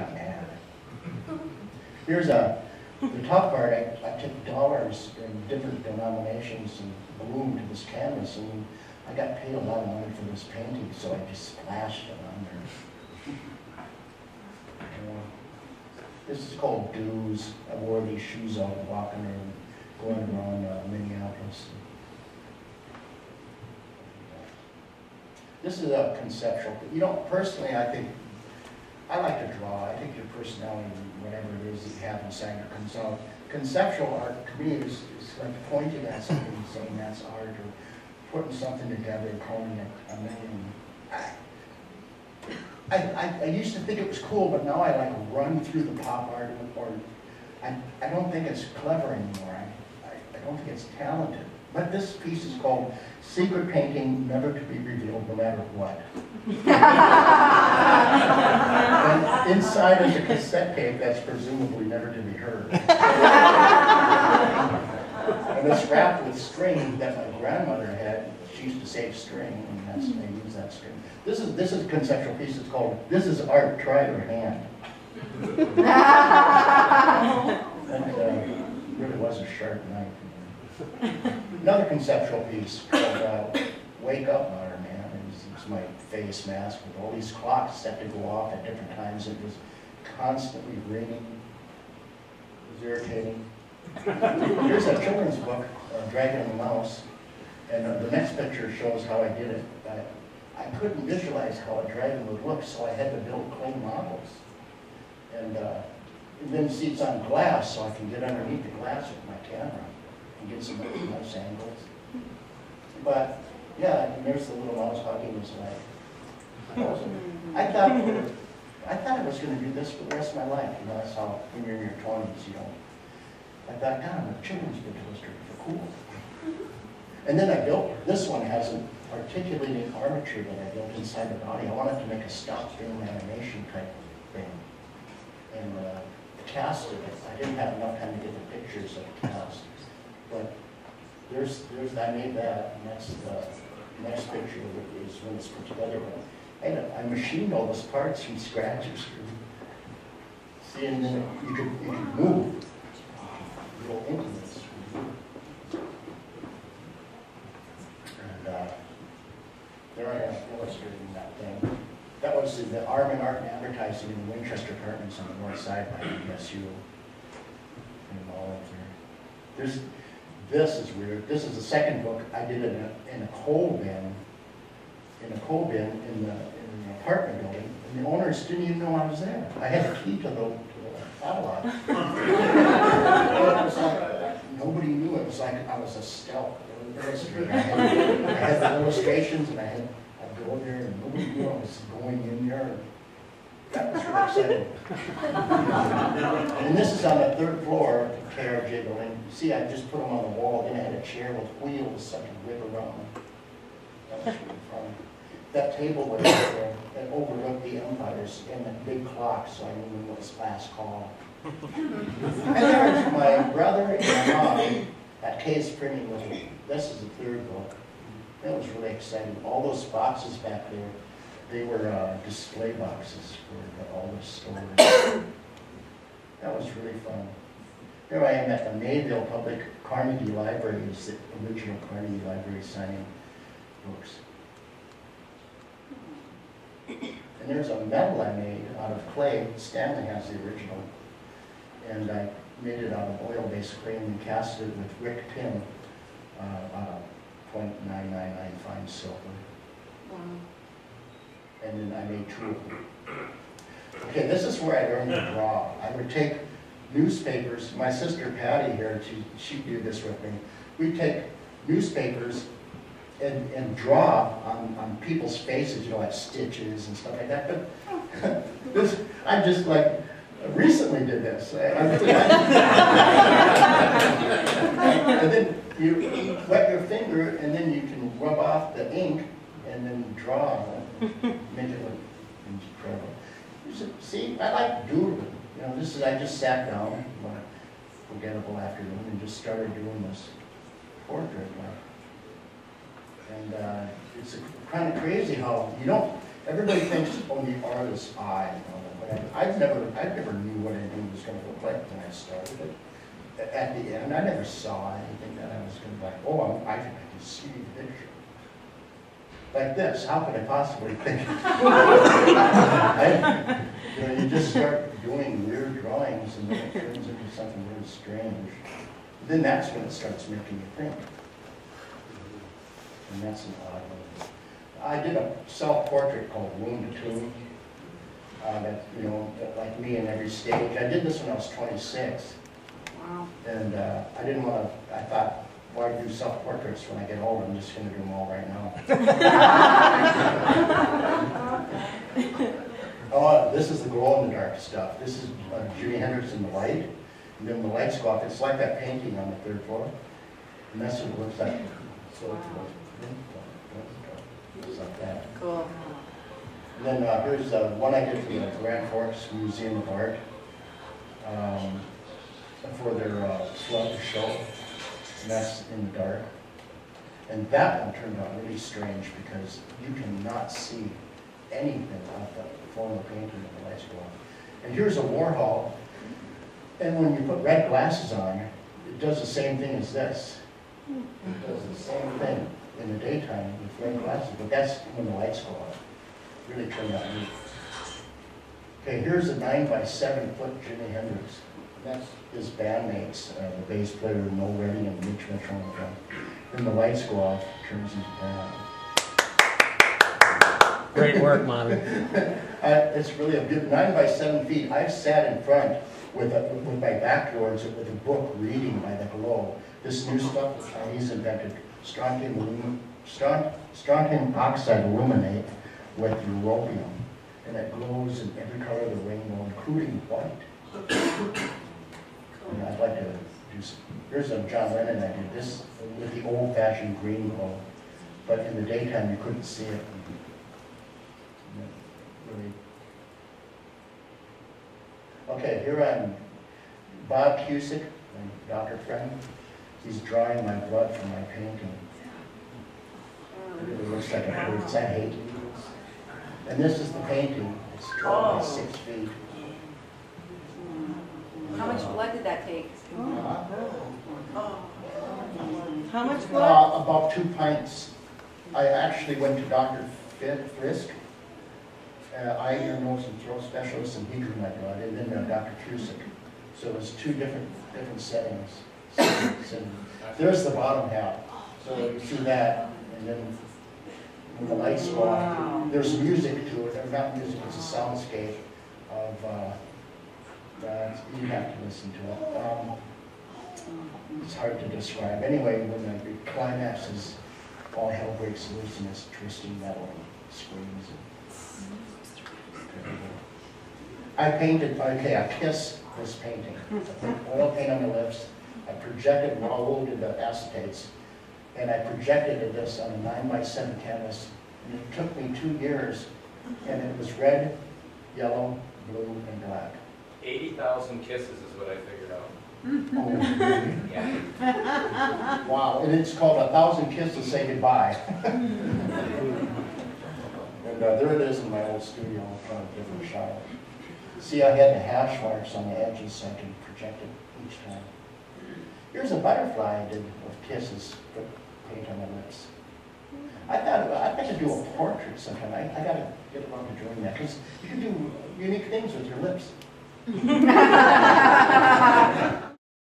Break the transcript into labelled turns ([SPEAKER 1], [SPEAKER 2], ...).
[SPEAKER 1] got mad. Here's the top part. I took dollars in different denominations and ballooned to this canvas, and I got paid a lot of money for this painting, so I just splashed it on there. This is called dues. I wore these shoes out walking around, going around Minneapolis. This is a conceptual. You know, personally, I think I like to draw. I think your personality, whatever it is that you have inside your conceptual. Conceptual art to me is like pointing at something and saying that's art, or putting something together and calling it a name. I used to think it was cool, but now I like run through the pop art, or I don't think it's clever anymore. I don't think it's talented. But this piece is called Secret Painting, Never to be Revealed No Matter What. And inside is a cassette tape that's presumably never to be heard. And it's wrapped with string that my grandmother had. She used to save string, and that's, they use that string. This is a conceptual piece. It's called "This is Art, Try Your Hand." And really was a sharp knife. Another conceptual piece called "Wake Up, Modern Man." It's my face mask with all these clocks set to go off at different times. It was constantly ringing. It was irritating. Here's a children's book, Dragon and the Mouse. And the next picture shows how I did it. I couldn't visualize how a dragon would look, so I had to build clay models. And then see, it's on glass, so I can get underneath the glass with my camera and get some nice angles. But yeah, and there's the little mouse hugging his leg. I thought I was going to do this for the rest of my life. You know, that's how when you're in your 20s, you know. I thought, God, I'm a children's book illustrator for cool. And then I built, this one has an articulating armature that I built inside the body. I wanted to make a stop film animation type thing. And cast it. I didn't have enough time to get the pictures of the cast. But I made that, and that's the next picture of it is when it's put together. I machined all those parts from scratch. See, and then you could move little increments. And there I am illustrating that thing. That was the Arm and Art and Advertising in the Winchester Apartments on the north side by ESU. And all up there. This is weird. This is the second book I did in a coal bin. In a coal bin in an apartment building, and the owners didn't even know I was there. I had a key to the catalog. Nobody knew. It was like I was a stealth illustrator. I had the illustrations, and I'd go there, and nobody knew I was going in there. That was really exciting. And this is on the third floor of KRJ building. See, I just put them on the wall, then I had a chair with wheels so I could whip around. That was really fun. That table was there that overlooked the empires and the big clock, so I knew when it was last call. And there was my brother and my mom at K's Printing with me. This is the third book. That was really exciting. All those boxes back there, they were display boxes for all the stores. That was really fun. Here I am at the Mayville Public Carnegie Library, the original Carnegie Library signing books. And there's a medal I made out of clay. Stanley has the original. And I made it out of oil-based clay and cast it with Rick Pin, .999 fine silver. Wow. And then I made two of them. Okay, this is where I learned to draw. I would take newspapers. My sister Patty here, she did this with me. We'd take newspapers and draw on people's faces, you know, like stitches and stuff like that. But I just like recently did this. And then you wet your finger, and then you can rub off the ink and then draw. Make it look incredible. See, I like doodling. You know, I just sat down one forgettable afternoon and just started doing this portrait. And it's kind of crazy how everybody thinks, oh, the artist's eye, you know, I never knew what anything was going to look like when I started it. At the end, I never saw anything that I was going to be like, oh, I think I can see the picture. Like this, how could I possibly think? You just start doing weird drawings and then it turns into something really strange. Then that's when it starts making you think. And that's an odd one. I did a self-portrait called Wound to Tomb. That, like me in every stage. I did this when I was 26.
[SPEAKER 2] Wow.
[SPEAKER 1] And I didn't want to, I thought, why do self-portraits when I get older? I'm just going to do them all right now. Oh, this is the glow-in-the-dark stuff. This is Jimi Hendrix in the light. And then the lights go off. It's like that painting on the 3rd floor. And that's what it looks like. So it's like that.
[SPEAKER 2] Cool.
[SPEAKER 1] And then here's one I did for the Grand Forks Museum of Art for their slug show. And that's in the dark. And that one turned out really strange because you cannot see anything out the form of painting when the lights go on. And here's a Warhol. And when you put red glasses on, it does the same thing as this. It does the same thing in the daytime with red glasses, but that's when the lights go on. Really turned out neat. Okay, here's a 9-by-7-foot Jimi Hendrix. That's his bandmates, the bass player Noel Redding and Mitch Mitchell. Then the lights go off, it turns into brown.
[SPEAKER 3] Great work, Mommy.
[SPEAKER 1] It's really a good 9-by-7 feet. I've sat in front with my back towards it with a book reading by the glow. This new stuff the Chinese invented, strontium oxide aluminate with europium. And it glows in every color of the rainbow, including white. And I'd like to do some. Here's a John Lennon I did this with the old-fashioned green glow. But in the daytime you couldn't see it. Really. Okay, here I'm Bob Cusick, my doctor friend. He's drawing my blood from my painting. It really looks like it hurts. I hate needles. And this is the painting. It's 12 by 6 feet.
[SPEAKER 2] How much blood did that take? How much blood?
[SPEAKER 1] About 2 pints. I actually went to Dr. Frisk, eye, ear, nose, and throat specialist, and he drew my blood, and then Dr. Cusick. So it was 2 different settings. So there's the bottom half. So you see that, and then when the lights go off, there's music to it. Or not music, it's a soundscape of you have to listen to it. It's hard to describe. Anyway, when the climax is all hell breaks loose and it's twisting metal and screams. I painted, okay, I kissed this painting. I put oil paint on the lips. I projected raw wool into acetates. And I projected this on a 9-by-7 canvas. And it took me 2 years. And it was red, yellow, blue, and black.
[SPEAKER 4] 80,000 kisses is what I figured out.
[SPEAKER 1] Oh, really?
[SPEAKER 4] Yeah.
[SPEAKER 1] Wow, and it's called 1,000 Kisses Say Goodbye. And there it is in my old studio in front of a different shot. See, I had the hash marks on the edges so I can project it each time. Here's a butterfly I did with kisses, put paint on my lips. I thought I could do a portrait sometime. I got to get around to doing that because you can do unique things with your lips.